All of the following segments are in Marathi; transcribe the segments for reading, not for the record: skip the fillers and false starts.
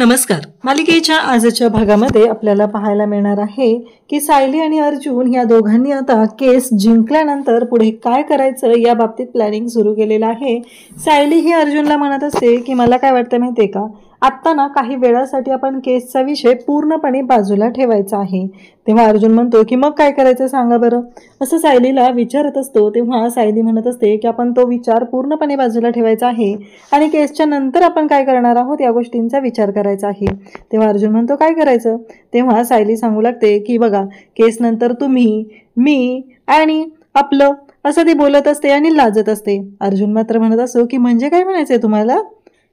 नमस्कार. मालिकेच्या आजच्या भागामध्ये आपल्याला पाहायला मिळणार आहे की सायली आणि अर्जुन या दोघांनी आता केस जिंकल्यानंतर पुढे काय करायचं या बाबतीत प्लॅनिंग सुरू केलेलं आहे. सायली ही अर्जुनला म्हणत असते की मला काय वाटतं माहिती आहे का, आत्ता ना काही वेळासाठी आपण केसचा विषय पूर्णपणे बाजूला ठेवायचा आहे. तेव्हा अर्जुन म्हणतो की मग काय करायचं सांगा बरं, असं सायलीला विचारत असतो. तेव्हा सायली म्हणत असते की आपण तो विचार पूर्णपणे बाजूला ठेवायचा आहे आणि केसच्या नंतर आपण काय करणार आहोत या गोष्टींचा विचार करायचा आहे. तेव्हा अर्जुन म्हणतो काय करायचं. तेव्हा सायली सांगू लागते की बघा, केस नंतर तुम्ही, मी आणि आपलं असं ती बोलत असते आणि लाजत असते. अर्जुन मात्र म्हणत असतो की म्हणजे काय म्हणायचंय तुम्हाला,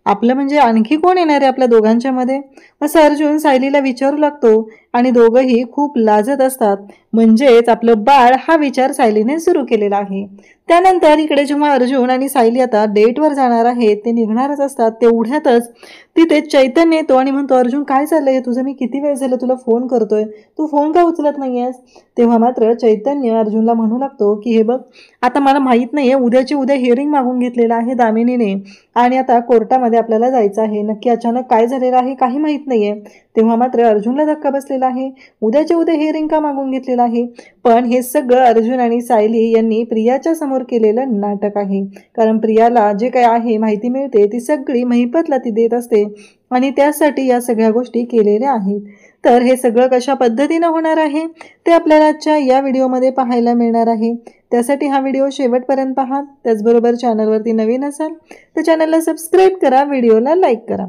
आपलं म्हणजे आणखी कोण येणार आहे आपल्या दोघांच्या मध्ये, असं अर्जुन सायलीला विचारू लागतो आणि दोघंही खूप लाजत असतात. म्हणजेच आपलं बाळ हा विचार सायलीने सुरू केलेला आहे. त्यानंतर इकडे जेव्हा अर्जुन आणि सायली आता डेटवर जाणार आहेत, ते निघणारच असतात, तेवढ्यातच तिथे चैतन्य येतो आणि म्हणतो अर्जुन काय चाललंय तुझं, मी किती वेळ झालं तुला फोन करतोय, तू फोन का उचलत नाहीयेस. तेव्हा मात्र चैतन्य अर्जुनला म्हणू लागतो की हे बघ, आता मला माहित नाहीये, उद्याची उद्या हिअरिंग मागून घेतलेलं आहे दामिनीने आणि आता कोर्टामध्ये आपल्याला जायचं आहे, नक्की अचानक काय झालेलं आहे काही माहित नाहीये. तेव्हा मात्र अर्जुनला धक्का बसलेला आहे, उद्याच्या उद्या हिअरिंग का मागून घेतलेलं आहे. पण हे सगळं अर्जुन आणि सायली यांनी प्रियाच्या समोर केलेलं नाटक आहे. कारण प्रियाला जे काय आहे माहिती मिळते ती सगळी महिपतला ती देत असते आणि त्यासाठी या सगळ्या गोष्टी केलेल्या आहेत. तर हे सगळं कशा पद्धतीनं होणार आहे ते आपल्याला आजच्या या व्हिडिओमध्ये पाहायला मिळणार आहे. त्यासाठी हा व्हिडिओ शेवटपर्यंत पहा. त्याचबरोबर चॅनलवरती नवीन असाल तर चॅनलला सबस्क्राईब करा, व्हिडिओला लाईक करा.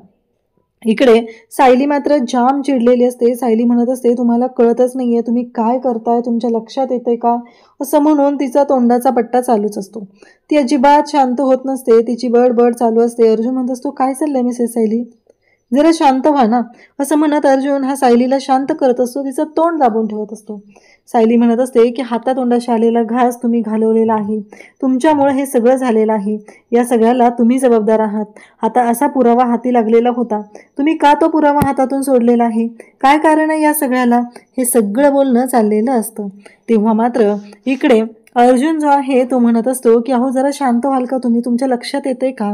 इकडे सायली मात्र जाम चिडलेली असते. सायली म्हणत असते तुम्हाला कळतच नाहीये, तुम्ही काय करताय, तुमच्या लक्षात येते का, असं म्हणून तिचा तोंडाचा पट्टा चालूच असतो. ती अजिबात शांत होत नसते, तिची बडबड चालू असते. अर्जुन म्हणत असतो काय चाललंय मिसेस सायली, जरा शांत व्हा ना, असं म्हणत अर्जुन हा सायलीला शांत करत असतो, तिचं तोंड दाबून ठेवत असतो. सायली म्हणत असते की हातातोंडाशी आलेला घास तुम्ही घालवलेला आहे, तुमच्यामुळे हे सगळं झालेलं आहे, या सगळ्याला तुम्ही जबाबदार आहात. आता असा पुरावा हाती लागलेला होता, तुम्ही का तो पुरावा हातातून सोडलेला आहे, काय कारण आहे या सगळ्याला, हे सगळं बोलणं चाललेलं असतं. तेव्हा मात्र इकडे अर्जुन जो आहे तो म्हणत असतो की अहो जरा शांत व्हाल का तुम्ही, तुमच्या लक्षात येते का.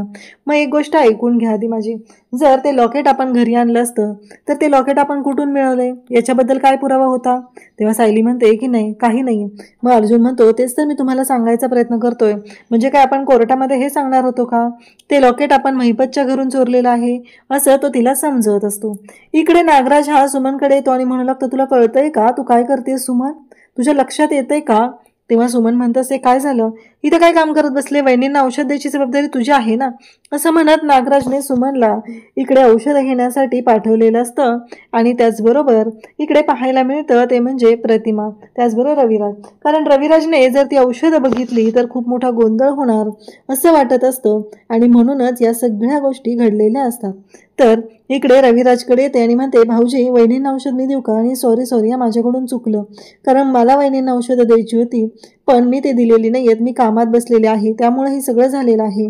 मग एक गोष्ट ऐकून घ्या आधी माझी, जर ते लॉकेट आपण घरी आणलं असतं तर ते लॉकेट आपण कुठून मिळवलंय, याच्याबद्दल काय पुरावा होता. तेव्हा सायली म्हणते की नाही काही नाही. मग अर्जुन म्हणतो तेच तर मी तुम्हाला सांगायचा प्रयत्न करतोय, म्हणजे काय आपण कोर्टामध्ये हे सांगणार होतो का, ते लॉकेट आपण महिपतच्या घरून चोरलेलं आहे, असं तो तिला समजवत असतो. इकडे नागराज हा सुमनकडे येतो आणि म्हणू लागतो तुला कळतंय का, तू काय करतेस सुमन, तुझ्या लक्षात येतंय का. तेव्हा सुमन म्हणत असते काय झालं, इथं काय काम करत बसले, वहिनींना औषध द्यायची जबाबदारी तुझी आहे ना, असं म्हणत नागराजने सुमनला इकडे औषध घेण्यासाठी पाठवलेलं असतं. आणि त्याचबरोबर इकडे पाहायला मिळतं ते म्हणजे प्रतिमा, त्याचबरोबर रविराज. कारण रविराजने जर ती औषधं बघितली तर खूप मोठा गोंधळ होणार असं वाटत असतं आणि म्हणूनच या सगळ्या गोष्टी घडलेल्या असतात. तर इकडे रविराजकडे येते आणि म्हणते भाऊजी वहिनींना औषध मी देऊ का, आणि सॉरी माझ्याकडून चुकलं, कारण मला वहिनींना औषधं द्यायची होती पण मी ते दिलेली नाही आहेत, मी कामात बसलेले आहे, त्यामुळे हे सगळं झालेलं आहे,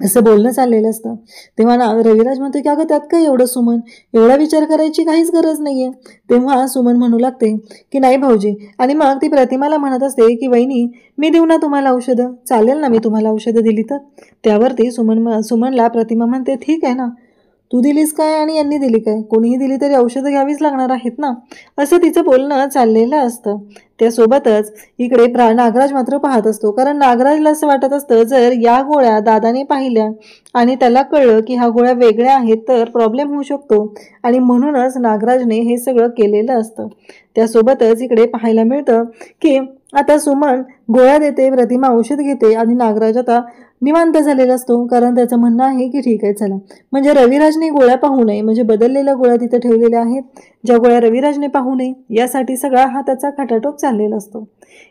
असं बोलणं चाललेलं असतं. तेव्हा रविराज म्हणतो की अगं त्यात काय एवढं सुमन, एवढा विचार करायची काहीच गरज नाहीये. तेव्हा सुमन म्हणू लागते की नाही भाऊजी, आणि मग ती प्रतिमाला म्हणत असते की वहिनी मी देऊ ना तुम्हाला औषधं, चालेल ना मी तुम्हाला औषधं दिली तर. त्यावरती सुमनला प्रतिमा म्हणते ठीक आहे ना, तू दिलीस काय आणि यांनी दिली काय, कोणीही दिली तरी औषधं घ्यावीच लागणार आहेत ना, असं तिचं बोलणं चाललेलं असतं. त्यासोबतच इकडे नागराज मात्र पाहत असतो, कारण नागराजला असं वाटत असतं जर या गोळ्या दादाने पाहिल्या आणि त्याला कळलं की ह्या गोळ्या वेगळ्या आहेत तर प्रॉब्लेम होऊ शकतो, आणि म्हणूनच नागराजने हे सगळं केलेलं असतं. त्यासोबतच इकडे पाहायला मिळतं की आता सुमन गोळ्या देते, प्रतिमा औषध घेते आणि नागराज आता निवांत झालेला असतो, कारण त्याचं म्हणणं आहे की ठीक आहे चला, म्हणजे रविराजने गोळ्या पाहू नये, म्हणजे बदललेल्या गोळ्या तिथे ठेवलेल्या आहेत, ज्या गोळ्या रविराजने पाहू नये यासाठी सगळा हा त्याचा खटाटोप चाललेला असतो.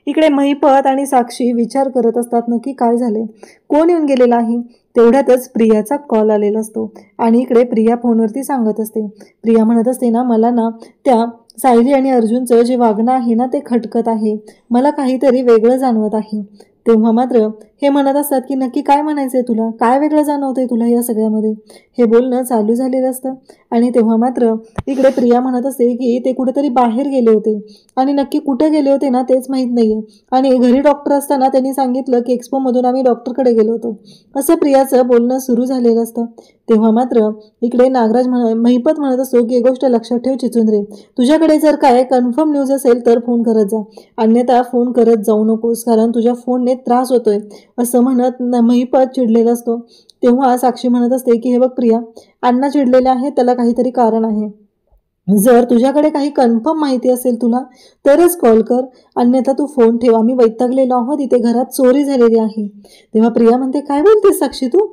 इकडे महिपत आणि साक्षी विचार करत असतात नक्की काय झाले, कोण येऊन गेलेला आहे. तेवढ्यातच प्रियाचा कॉल आलेला असतो आणि इकडे प्रिया फोनवरती सांगत असते, प्रिया म्हणत असते ना मला ना त्या सायली आणि अर्जुनचं जे वागणं आहे ना ते खटकत आहे, मला काहीतरी वेगळं जाणवत आहे. तेव्हा मात्र हे म्हणत असतात की नक्की काय म्हणायचंय तुला, काय वेगळं जाणवतंय तुला या सगळ्यामध्ये, हे बोलणं चालू झालेलं असतं. आणि तेव्हा मात्र इकडे प्रिया म्हणत असते की ते कुठेतरी बाहेर गेले होते आणि नक्की कुठे गेले होते ना तेच माहीत नाहीये, आणि घरी डॉक्टर असताना त्यांनी सांगितलं की एक्सपोमधून आम्ही डॉक्टरकडे गेलो होतो, असं प्रियाचं बोलणं सुरू झालेलं असतं. तेव्हा मात्र इकडे नागराज महिपत म्हणत असतो की एक गोष्ट लक्षात ठेव चिचुंद्रे, तुझ्याकडे जर काय कन्फर्म न्यूज असेल तर फोन करत जा, अन्यथा फोन करत जाऊ नकोस, कारण तुझ्या फोनने त्रास होतोय असं म्हणत महिपत चिडलेला असतो. तेव्हा साक्षी म्हणत असते की हे बघ प्रिया, अण्णा चिडलेले आहे, त्याला काहीतरी कारण आहे. जर तुझ्याकडे काही कन्फर्म माहिती असेल तुला तरच कॉल कर, अन्यथा तू फोन ठेव, आम्ही वैतागलेलो आहोत, इथे घरात चोरी झालेली आहे. तेव्हा प्रिया म्हणते काय बोलतेस साक्षी तू?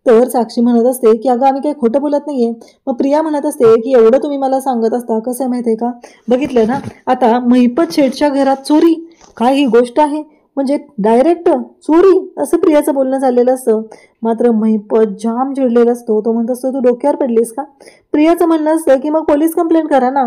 तर साक्षी म्हणत असते की अगं आम्ही काही खोटं बोलत नाहीये. मग प्रिया म्हणत असते की एवढं तुम्ही मला सांगत असता, कसं आहे माहितीये का, बघितलं ना आता महिपत शेठच्या घरात चोरी, काय ही गोष्ट आहे, म्हणजे डायरेक्ट चोरी असं प्रियाचं बोलणं झालेलं असतं. मात्र महिपत जाम चिडलेला असतो. तो म्हणत असतो तू डोक्यावर पडलीस का? प्रियाचं म्हणणं असतं की मग पोलीस कंप्लेंट करा ना.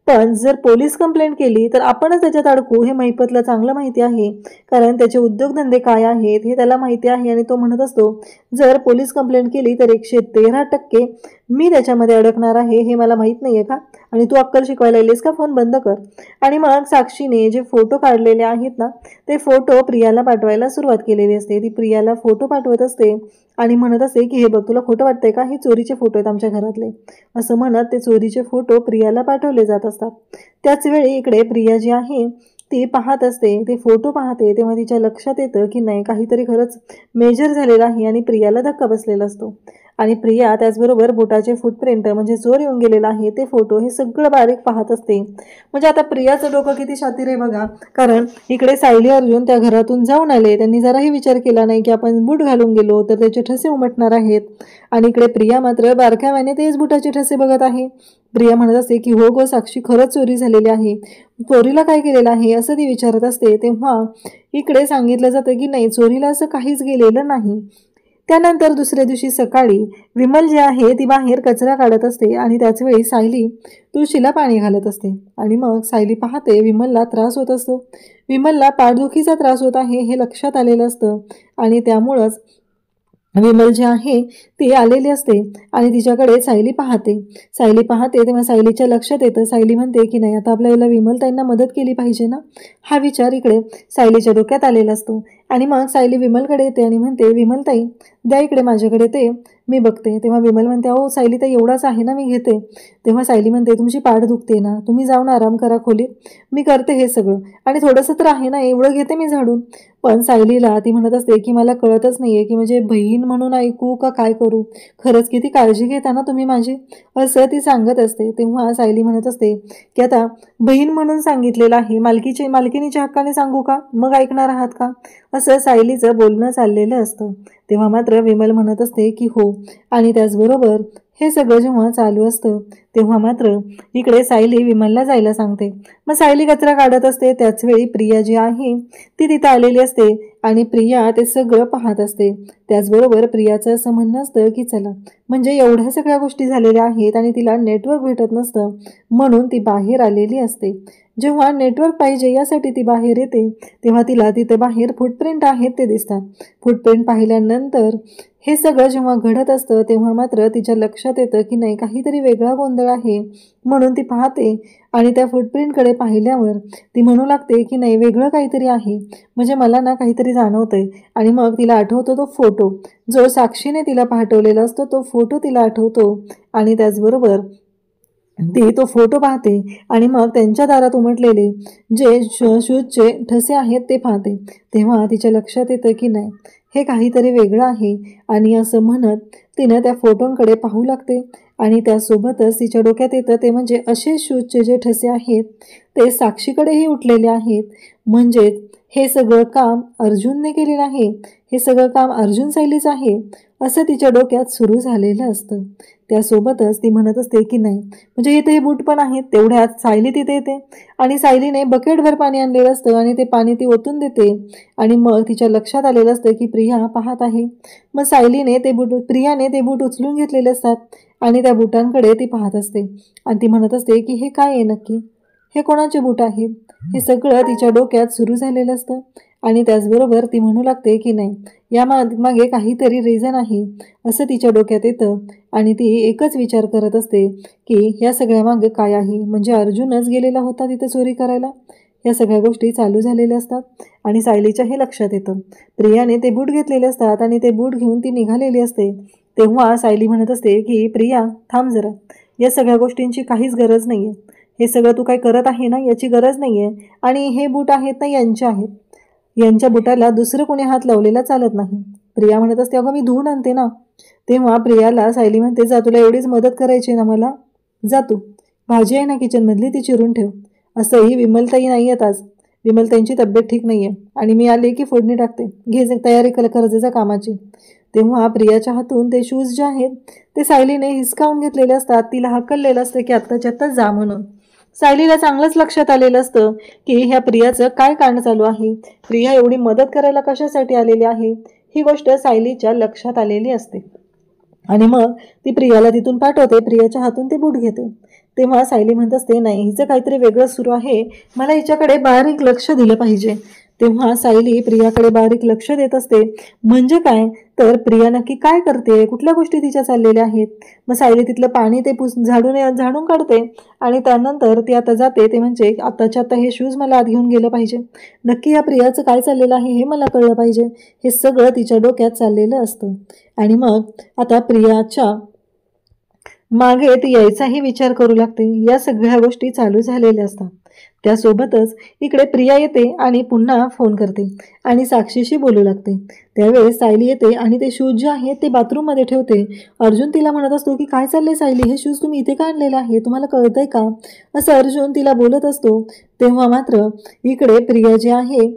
पण जर पोलीस कंप्लेंट केली तर आपणच त्याच्यात अडकू, हे महिपतला चांगलं माहिती आहे, कारण त्याचे उद्योगधंदे काय आहेत हे त्याला माहिती आहे. आणि तो म्हणत असतो जर पोलीस कंप्लेंट केली तर 113% मी त्याच्यामध्ये अडकणार आहे, हे मला माहीत नाहीये का, आणि तू अक्कल शिकवायला येलीस का, फोन बंद कर. आणि मग साक्षीने जे फोटो काढलेले आहेत ना ते फोटो प्रियाला पाठवायला सुरुवात केलेली असते. ती प्रियाला फोटो पाठवत असते आणि म्हणत असते की हे बघ तुला खोटं वाटतंय का, हे चोरीचे फोटो आहेत आमच्या घरातले, असं म्हणत ते चोरीचे फोटो प्रियाला पाठवले जात असतात. त्याच वेळी इकडे प्रिया जी आहे ती पाहत असते, ते फोटो पाहते, तेव्हा तिच्या लक्षात येतं की नाही काहीतरी खरंच मेजर झालेलं आहे आणि प्रियाला धक्का बसलेला असतो. आणि प्रिया त्याचबरोबर बोटाचे फुटप्रिंट म्हणजे चोर येऊन गेलेला आहे ते फोटो हे सगळं बारीक पाहत असते. म्हणजे आता प्रियाचं डोकं किती शातीर आहे बघा, कारण इकडे सायली अर्जुन त्या घरातून जाऊन आले, त्यांनी जराही विचार केला नाही की आपण बूट घालून गेलो तर त्याचे ठसे उमटणार आहेत. आणि इकडे प्रिया मात्र बारकाव्याने तेच बुटाचे ठसे बघत आहे. प्रिया म्हणत असते की हो गो साक्षी, खरंच चोरी झालेली आहे, चोरीला काय केलेलं आहे असं ती विचारत असते. तेव्हा इकडे सांगितलं जातं की नाही, चोरीला असं काहीच गेलेलं नाही. त्यानंतर दुसऱ्या दिवशी सकाळी विमल जे आहे ती बाहेर कचरा काढत असते आणि त्याच वेळी सायली तुळशीला पाणी घालत असते. आणि मग सायली पाहते विमलला त्रास होत असतो. विमलला पाठदुखीचा त्रास होत आहे हे लक्षात आलेलं असतं आणि त्यामुळंच विमल जी आहे ती आलेली असते आणि तिच्याकडे सायली पाहते. तेव्हा सायलीच्या लक्षात येतं, सायली म्हणते की नाही आता आपल्याला विमलताईंना मदत केली पाहिजे ना, हा विचार इकडे सायलीच्या डोक्यात आलेला असतो. आणि मग सायली विमलकडे येते आणि म्हणते विमलताई द्या इकडे माझ्याकडे ते मी बघते. तेव्हा विमल म्हणते अहो सायलीताई एवढाच आहे ना, मी घेते. तेव्हा सायली म्हणते तुमची पाठ दुखते ना, तुम्ही जाऊन आराम करा खोलीत, मी करते हे सगळं, आणि थोडंसं तर आहे ना, एवढं घेते मी झाडून. पण सायलीला ती म्हणत असते की मला कळतच नाहीये की म्हणजे बहीण म्हणून ऐकू का काय करू, खरंच किती काळजी घेता ना तुम्ही माझी, असं ती सांगत असते. तेव्हा सायली म्हणत असते की आता बहीण म्हणून सांगितलेलं आहे, मालकीनीच्या हक्काने सांगू का, मग ऐकणार आहात का, असं सायलीचं बोलणं चाललेलं असतं. तेव्हा मात्र विमल म्हणत असते की हो. आणि त्याचबरोबर हे सगळं जेव्हा चालू असतं तेव्हा मात्र इकडे सायली विमलला जायला सांगते. मग सायली कचरा काढत असते. त्याच वेळी प्रिया जी आहे ती तिथं आलेली असते आणि प्रिया ते सगळं पाहत असते. त्याचबरोबर प्रियाचं असं म्हणणं असतं की चला, म्हणजे एवढ्या सगळ्या गोष्टी झालेल्या आहेत आणि तिला नेटवर्क भेटत नसतं म्हणून ती बाहेर आलेली असते. जेव्हा नेटवर्क पाहिजे यासाठी ती बाहेर येते तेव्हा तिला तिथे बाहेर फुटप्रिंट आहेत ते दिसतात. फुटप्रिंट पाहिल्यानंतर हे सगळं जेव्हा घडत असतं तेव्हा मात्र तिच्या लक्षात येतं की नाही काहीतरी वेगळा गोंधळ आहे, म्हणून ती पाहते आणि त्या फुटप्रिंटकडे पाहिल्यावर ती म्हणू लागते की नाही वेगळं काहीतरी आहे, म्हणजे मला ना काहीतरी जाणवतंय. आणि मग तिला आठवतो तो फोटो जो साक्षीने तिला पाठवलेला असतो, तो फोटो तिला आठवतो आणि त्याचबरोबर ती तो फोटो पाहते आणि मग त्यांच्या दारात उमटलेले जे शूजचे ठसे आहेत ते पाहते. तेव्हा तिच्या लक्षात येतं की नाही हे काहीतरी वेगळं आहे आणि असं म्हणत तिनं त्या फोटोंकडे पाहू लागते. आणि त्यासोबतच तिच्या डोक्यात येतं ते म्हणजे असे शूजचे जे ठसे आहेत ते साक्षीकडेही उठलेले आहेत, म्हणजेच हे सगळं काम अर्जुनने केलेलं आहे, हे सगळं काम अर्जुन सायलीचं आहे असं तिच्या डोक्यात सुरू झालेलं असतं. त्यासोबतच ती म्हणत असते की नाही म्हणजे इथे हे बूट पण आहेत. तेवढ्यात सायली तिथे येते आणि सायलीने बकेटभर पाणी आणलेलं असतं आणि ते पाणी ती ओतून देते आणि मग तिच्या लक्षात आलेलं असतं की प्रिया पाहत आहे. मग प्रियाने ते बूट उचलून घेतलेले असतात आणि त्या बुटांकडे ती पाहत असते आणि ती म्हणत असते की हे काय आहे नक्की, हे कोणाचे बूट आहेत, हे सगळं तिच्या डोक्यात सुरू झालेलं असतं. आणि त्याचबरोबर ती म्हणू लागते की नाही या मागे काहीतरी रिझन आहे असं तिच्या डोक्यात येतं आणि ती एकच विचार करत असते की या सगळ्या मागे काय आहे, म्हणजे अर्जुनच गेलेला होता तिथे चोरी करायला. या सगळ्या गोष्टी चालू झालेल्या असतात आणि सायलीच्या हे लक्षात येतं. प्रियाने ते बूट घेतलेले असतात आणि ते बूट घेऊन ती निघालेली असते. तेव्हा सायली म्हणत असते की प्रिया थांब जरा, या सगळ्या गोष्टींची काहीच गरज नाहीये, हे सगळं तू काय करत आहे ना याची गरज नाहीये, आणि हे बूट आहेत ना यांचे आहेत, यांच्या बुटाला दुसरं कोणी हात लावलेला चालत नाही. प्रिया म्हणत असते अगं मी धुवून आणते ना. तेव्हा प्रियाला सायली म्हणते जा, तुला एवढीच मदत करायची ना मला, जा तू, भाजी आहे ना किचनमधली ती चिरून ठेव. असंही विमलताई नाही आहेत आज, विमलताईंची तब्येत ठीक नाहीये आणि मी आले की फोडणी टाकते, घे तयारी कर कामाची. तेव्हा प्रियाच्या हातून ते शूज जे आहेत ते सायलीने हिसकावून घेतलेले असतात. तिला हकललेलं असतं की आत्ताच्या आत्ता जा म्हणून. सायलीला चांगलंच लक्षात आलेलं असतं की ह्या प्रियाचं काय कारण चालू आहे, प्रिया एवढी मदत करायला कशासाठी आलेली आहे, ही गोष्ट सायलीच्या लक्षात आलेली असते. आणि मग ती प्रियाला तिथून पाठवते, प्रियाच्या हातून ते बूट घेते. तेव्हा सायली म्हणत असते नाही, हिचं काहीतरी वेगळं सुरू आहे, मला हिच्याकडे बारीक लक्ष दिलं पाहिजे. तेव्हा सायली प्रियाकडे बारीक लक्ष देत असते. म्हणजे काय तर प्रिया नक्की काय करते, कुठल्या गोष्टी तिच्या चाललेल्या आहेत. मग सायली तिथलं पाणी ते झाडून काढते आणि त्यानंतर ती आता जाते, ते म्हणजे आताच्या आता हे शूज मला आत घेऊन गेलं पाहिजे, नक्की या प्रियाचं काय चाललेलं आहे हे मला कळलं पाहिजे, हे सगळं तिच्या डोक्यात चाललेलं असतं. आणि मग आता प्रियाच्या मागे ती यायचाही विचार करू लागते. या सगळ्या गोष्टी चालू झालेल्या असतात. त्यासोबतच इकडे प्रिया येते आणि पुन्हा फोन करते आणि साक्षीशी बोलू लागते. त्यावेळेस सायली येते आणि ते शूज जे आहेत ते बाथरूममध्ये ठेवते. अर्जुन तिला म्हणत असतो की काय चाललंय सायली, हे शूज तुम्ही इथे का आणलेलं आहे, तुम्हाला कळतंय का, असं अर्जुन तिला बोलत असतो. तेव्हा मात्र इकडे प्रिया जी आहे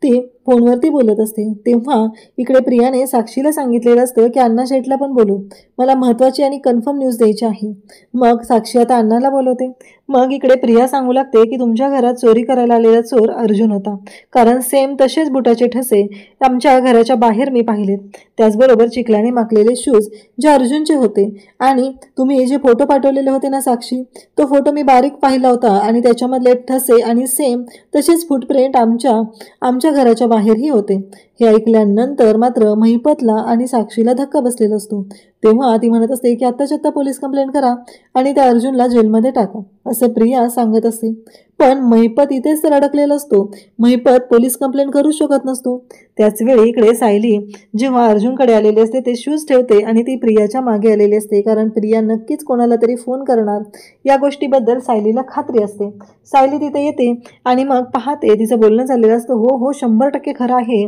ती फोनवरती बोलत असते. तेव्हा इकडे प्रियाने साक्षीला सांगितलेलं असतं की अण्णा शेठला पण बोलू, मला महत्त्वाची आणि कन्फर्म न्यूज द्यायची आहे. मग साक्षी आता अण्णाला बोलवते. मग इकडे प्रिया सांगू लागते की तुमच्या घरात चोरी करायला आलेला चोर अर्जुन होता, कारण सेम तसेच बुटाचे ठसे आमच्या घराच्या बाहेर मी पाहिलेत, त्याचबरोबर चिखलाने माखलेले शूज जे अर्जुनचे होते, आणि तुम्ही जे फोटो पाठवलेले होते ना साक्षी, तो फोटो मी बारीक पाहिला होता आणि त्याच्यामधले ठसे आणि सेम तसेच फुटप्रिंट आमच्या घराच्या बाहेरही होते. हे ऐकल्यानंतर मात्र महिपतला आणि साक्षीला धक्का बसलेला असतो. तेव्हा ती म्हणत असते की आत्ताच्या आत्ता पोलीस कंप्लेंट करा आणि त्या अर्जुनला जेलमध्ये टाका, असं प्रिया सांगत असते. पण महिपत इथेच तर अडकलेला असतो, महिपत पोलीस कंप्लेंट करू शकत नसतो. त्याच वेळी इकडे सायली जेव्हा अर्जुनकडे आलेली असते ते शूज ठेवते आणि ती प्रियाच्या मागे आलेली असते, कारण प्रिया नक्कीच कोणाला तरी फोन करणार या गोष्टीबद्दल सायलीला खात्री असते. सायली तिथे येते आणि मग पाहते तिचं बोलणं चाललेलं असतं. हो 100% खरं आहे,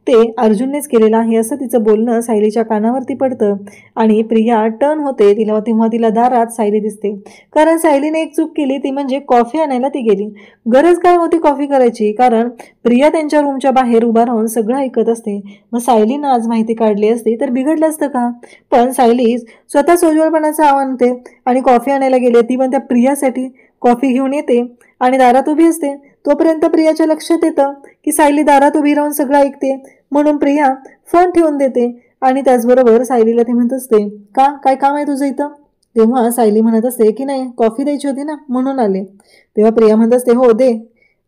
ते अर्जुननेच केलेलं आहे असं तिचं बोलणं सायलीच्या कानावरती पडतं आणि प्रिया टर्न होते. तेव्हा तिला दारात सायली दिसते, कारण सायलीने एक चूक केली, ती म्हणजे कॉफी आणायला ती गेली. गरज काय होती कॉफी करायची, कारण प्रिया त्यांच्या रूमच्या बाहेर उभा राहून सगळं ऐकत असते. मग सायलीनं आज माहिती काढली असती तर बिघडलं असतं का. पण सायली स्वतः सोज्वळपणाचं आव्हान देते आणि कॉफी आणायला गेले. ती पण त्या प्रियासाठी कॉफी घेऊन येते आणि दारात उभी असते. तोपर्यंत प्रियाच्या लक्षात येतं की सायली दारात उभी राहून सगळं ऐकते, म्हणून प्रिया फोन ठेवून देते आणि त्याचबरोबर सायलीला ती म्हणत असते काय काम आहे तुझं इथं. तेव्हा सायली म्हणत असते की नाही कॉफी द्यायची होती ना म्हणून आले. तेव्हा प्रिया म्हणत असते हो दे,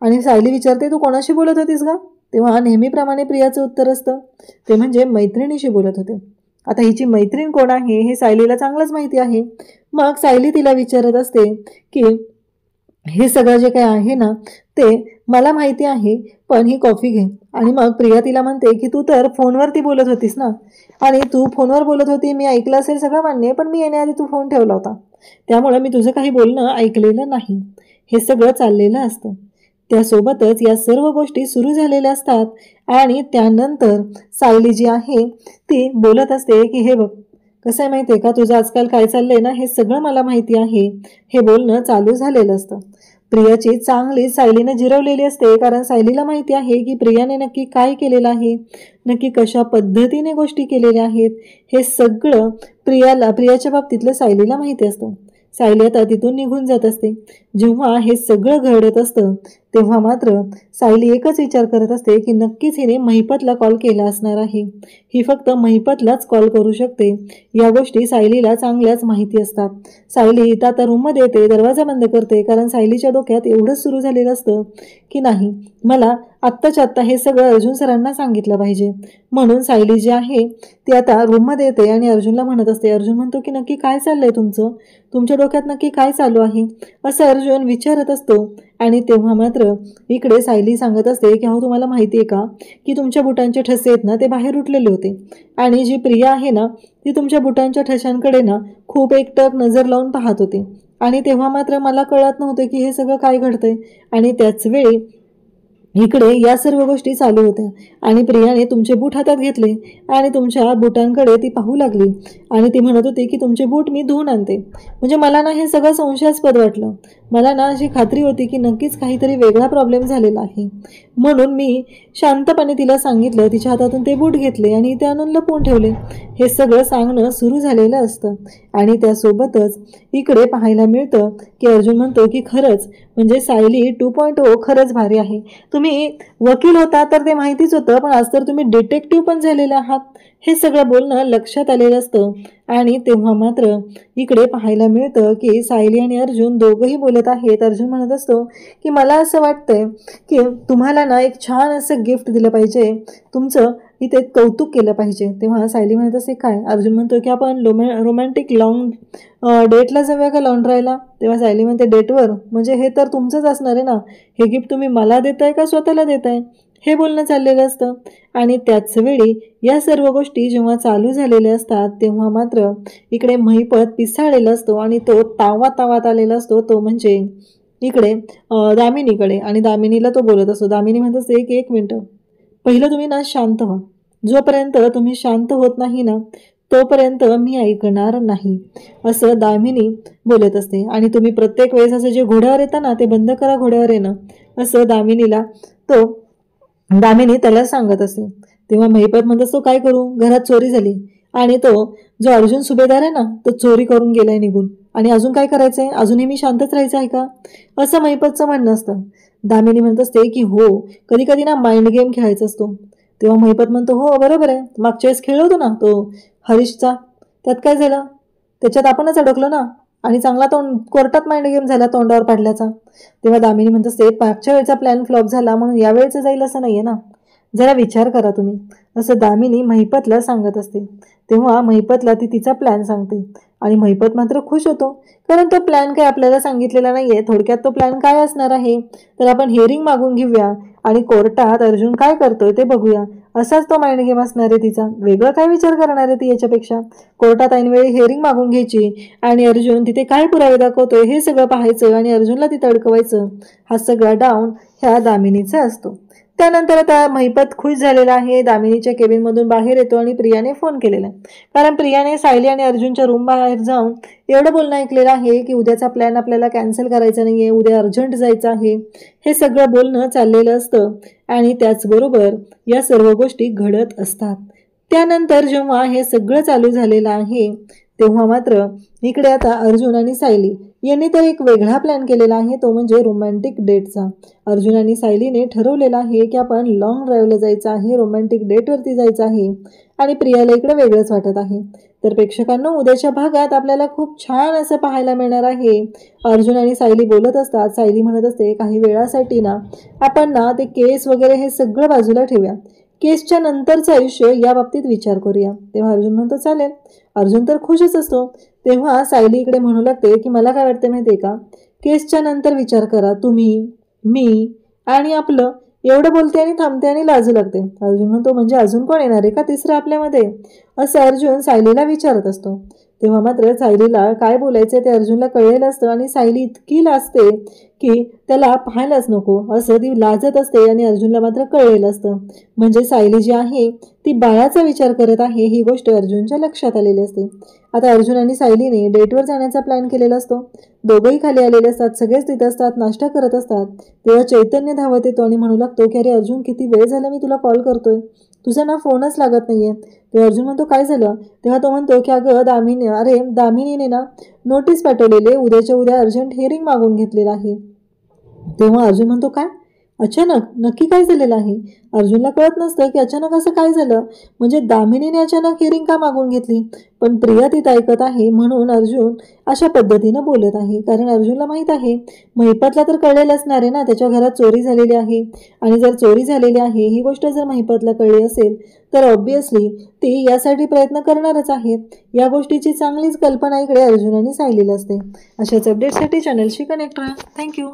आणि सायली विचारते तू कोणाशी बोलत होतीस का. तेव्हा नेहमीप्रमाणे प्रियाचं उत्तर असतं ते म्हणजे मैत्रिणीशी बोलत होते. आता हिची मैत्रीण कोण आहे हे सायलीला चांगलंच माहिती आहे. मग सायली तिला विचारत असते की हे सगळं जे काही आहे ना ते मला माहिती आहे, पण ही कॉफी घे. आणि मग प्रिया तिला म्हणते की तू तर फोनवरती बोलत होतीस ना, आणि तू फोनवर बोलत होती, मी ऐकलं असेल सगळं मान्य, पण मी येण्याआधी तू फोन ठेवला होता, त्यामुळे मी तुझं काही बोलणं ऐकलेलं नाही. हे सगळं चाललेलं असतं. त्यासोबतच या सर्व गोष्टी सुरू झालेल्या असतात आणि त्यानंतर सायली जी आहे ती बोलत असते की हे बघ कसं आहे माहिती आहे का, तुझं आजकाल काय चाललंय ना हे सगळं मला माहिती आहे. हे बोलणं चालू झालेलं असतं. प्रियाची चांगली सायलीनं जिरवलेली असते, कारण सायलीला माहिती आहे की प्रियाने नक्की काय केलेलं आहे, नक्की कशा पद्धतीने गोष्टी केलेल्या आहेत, हे सगळं प्रियाच्या बाबतीतलं सायलीला माहिती असतं. सायली आता तिथून निघून जात असते. जेव्हा हे सगळं घडत असतं तेव्हा मात्र सायली एकच विचार करत असते की नक्कीच हिने महिपतला कॉल केला असणार आहे. ही फक्त महिपतलाच कॉल करू शकते. या गोष्टी सायलीला चांगल्याच माहिती असतात. सायली इथं आता रूममध्ये येते, दरवाजा बंद करते, कारण सायलीच्या डोक्यात एवढंच सुरू झालेलं असतं की नाही मला आत्ताच्या आत्ता हे सगळं अर्जुन सरांना सांगितलं पाहिजे. म्हणून सायली जी आहे ती आता रूममध्ये येते आणि अर्जुनला म्हणत असते. अर्जुन म्हणतो की नक्की काय चाललंय तुमचं, तुमच्या डोक्यात नक्की काय चालू आहे, असं अर्जुन विचारत असतो. आणि तेव्हा मात्र इकडे सायली सांगत असते की अहो तुम्हाला माहिती आहे का की तुमच्या बुटांचे ठसे आहेत ना ते बाहेर उठलेले होते आणि जी प्रिया आहे ना ती तुमच्या बुटांच्या ठशांकडे ना खूप एकटक नजर लावून पाहत होती आणि तेव्हा मात्र मला कळत नव्हते की हे सगळं काय घडतंय आणि त्याच वेळी इकडे या सर्व गोष्टी चालू होत्या आणि प्रियाने तुमचे बूट हातात घेतले आणि तुमच्या बुटांकडे ती पाहू लागली आणि ती म्हणत होती की तुमचे बूट मी धुवून आणते. म्हणजे मला ना हे सगळं संशयास्पद वाटलं. मला ना अशी खात्री होती की नक्कीच काहीतरी वेगळा प्रॉब्लेम झालेला आहे. म्हणून मी शांतपणे तिला सांगितलं, तिच्या हातातून ते बूट घेतले आणि ते आणून लपवून ठेवले. हे सगळं सांगणं सुरू झालेलं असतं आणि त्यासोबतच इकडे पाहायला मिळतं की अर्जुन म्हणतो की खरंच म्हणजे सायली 2.0 खरंच भारी आहे. तुम्ही वकील होता तर ते माहितीच होतं, पण आज तर तुम्ही डिटेक्टिव्ह पण झालेले आहात. हे सगळं बोलणं लक्षात आलेलं असतं आणि तेव्हा मात्र इकडे पाहायला मिळतं की सायली आणि अर्जुन दोघंही बोलत आहेत. अर्जुन म्हणत असतो की मला असं वाटतंय की तुम्हाला ना एक छान असं गिफ्ट दिलं पाहिजे, तुमचं इथे कौतुक केलं पाहिजे. तेव्हा सायली म्हणत असते काय? अर्जुन म्हणतो की आपण रोमॅन्टिक लॉंग डेटला जाऊया का लॉन ड्रायला? तेव्हा सायली म्हणते डेटवर? म्हणजे हे तर तुमचंच असणार आहे ना, हे गिफ्ट तुम्ही मला देताय का स्वतःला देताय? हे बोलणं चाललेलं असतं आणि त्याच वेळी या सर्व गोष्टी जेव्हा चालू झालेल्या असतात तेव्हा मात्र इकडे महिपत पिसाळलेला असतो आणि तो तावात आलेला असतो, तो म्हणजे इकडे दामिनीकडे. आणि दामिनीला तो बोलत असतो. दामिनी म्हणत असते की एक मिनटं, पहिलं तुम्ही ना शांत व्हा. जोपर्यंत तुम्ही शांत होत नाही ना तोपर्यंत मी ऐकणार नाही, असं दामिनी बोलत असते. आणि तुम्ही प्रत्येक वेळेस असं जे घोड्यावर येतं ना ते बंद करा, घोड्यावर येणं, असं दामिनी त्याला सांगत असते. तेव्हा महिपत म्हणत असतो काय करू, घरात चोरी झाली आणि तो जो अर्जुन सुभेदार आहे ना तो चोरी करून गेलाय निघून, आणि अजून काय करायचंय, अजूनही मी शांतच राहायचं आहे का, असं महिपतचं म्हणणं असतं. दामिनी म्हणत असते की हो, कधी कधी ना माइंड गेम खेळायचा असतो. तेव्हा महिपत म्हणतो हो बरोबर आहे, मागच्या वेळेस खेळलो होतो ना तो हरीशचा, त्यात काय झालं, त्याच्यात आपणच अडकलो ना आणि चांगला कोर्टात माइंड गेम झाला तोंडावर पाडल्याचा. तेव्हा दामिनी म्हणत असते मागच्या वेळेचा प्लॅन फ्लॉप झाला म्हणून यावेळेचं जाईल असं नाहीये ना, जरा विचार करा तुम्ही, असं दामिनी महिपतला सांगत असते. तेव्हा महिपतला ती तिचा प्लॅन सांगते आणि महिपत मात्र खुश होतो, कारण तो प्लॅन काय आपल्याला सांगितलेला नाहीये. थोडक्यात तो प्लॅन काय असणार आहे तर आपण हिअरिंग मागून घेऊया आणि कोर्टात अर्जुन काय करतोय ते बघूया, असाच तो माइंड गेम असणार आहे तिचा. वेगळं काय विचार करणार आहे ती याच्यापेक्षा, कोर्टात ऐनवेळी हिअरिंग मागून घ्यायची आणि अर्जुन तिथे काय पुरावे दाखवतोय हे सगळं पाहायचं आणि अर्जुनला तिथे अडकवायचं. हा सगळा डाऊन ह्या दामिनीचा असतो. त्यानंतर आता महिपत खुश झालेला आहे, दामिनीच्या केबिनमधून बाहेर येतो आणि प्रियाने फोन केलेला आहे, कारण प्रियाने सायली आणि अर्जुनच्या रूम बाहेर जाऊन एवढं बोलणं ऐकलेलं आहे की उद्याचा प्लॅन आपल्याला कॅन्सल करायचा नाहीये, उद्या अर्जंट जायचं आहे. हे सगळं बोलणं चाललेलं असतं आणि त्याचबरोबर या सर्व गोष्टी घडत असतात. त्यानंतर जेव्हा हे सगळं चालू झालेलं आहे तेव्हा मात्र इकडे आता अर्जुन आणि सायली यांनी तर एक वेगळा प्लॅन केलेला आहे, तो म्हणजे रोमॅन्टिक डेटचा. अर्जुन आणि सायलीने ठरवलेला आहे की आपण लॉंग ड्राईव्हला जायचं आहे, रोमॅन्टिक डेटवरती जायचं आहे आणि प्रियाला इकडे वेगळंच वाटत आहे. तर प्रेक्षकांना उद्याच्या भागात आपल्याला खूप छान असं पाहायला मिळणार आहे. अर्जुन आणि सायली बोलत असतात. सायली म्हणत असते काही वेळासाठी ना आपण ना ते केस वगैरे हे सगळं बाजूला ठेवूया, केसच्या नंतरचं आयुष्य या बाबतीत विचार करूया. तेव्हा अर्जुन म्हणतो चालेल. अर्जुन तर खुशच असतो. तेव्हा सायली इकडे म्हणू लागते की मला काय वाटते माहितीये का, केसच्या नंतर विचार करा, तुम्ही, मी आणि आपलं, एवढं बोलते आणि थांबते आणि लाजू लागते. अर्जुन म्हणतो म्हणजे अजून कोण येणार आहे का तिसरं आपल्यामध्ये, असं अर्जुन सायलीला विचारत असतो. तेव्हा मात्र सायलीला काय बोलायचं ते अर्जुनला कळलेलं असतं आणि सायली इतकी लाजते की त्याला पाहायलाच नको, असं ती लाजत असते आणि अर्जुनला मात्र कळलेलं असतं. म्हणजे सायली जी आहे ती बाळाचा विचार करत आहे ही गोष्ट अर्जुनच्या लक्षात आलेली असते. आता अर्जुन आणि सायलीने डेटवर जाण्याचा प्लॅन केलेला असतो. दोघंही खाली आलेले असतात, सगळेच तिथे असतात, नाश्ता करत असतात. तेव्हा चैतन्य धावत येतो आणि म्हणू लागतो की अरे अर्जुन किती वेळ झाला मी तुला कॉल करतोय, तुझा ना फोनच लागत नाहीये. तेव्हा अर्जुन म्हणतो काय झालं. तेव्हा तो म्हणतो की अगं दामिनीने ना नोटीस पाठवलेले, उद्याच्या उद्या अर्जंट हिअरिंग मागून घेतलेलं आहे. तेव्हा अर्जुन म्हणतो काय, अचानक, नक्की काय झालेलं आहे. अर्जुनला कळत नसतं की अचानक असं काय झालं, म्हणजे दामिनीने अचानक हिअरिंग का मागून घेतली. पण प्रिया तिथं ऐकत आहे म्हणून अर्जुन अशा पद्धतीनं बोलत आहे, कारण अर्जुनला माहित आहे महिपतला तर कळलेलं असणार आहे ना, त्याच्या घरात चोरी झालेली आहे आणि जर चोरी झालेली आहे ही गोष्ट जर महिपतला कळली असेल तर ऑब्विसली ती यासाठी प्रयत्न करणारच आहेत. या गोष्टीची चांगलीच कल्पना इकडे अर्जुन आणि सायलीला असते. अशाच अपडेटसाठी चॅनलशी कनेक्ट राहा. थँक्यू.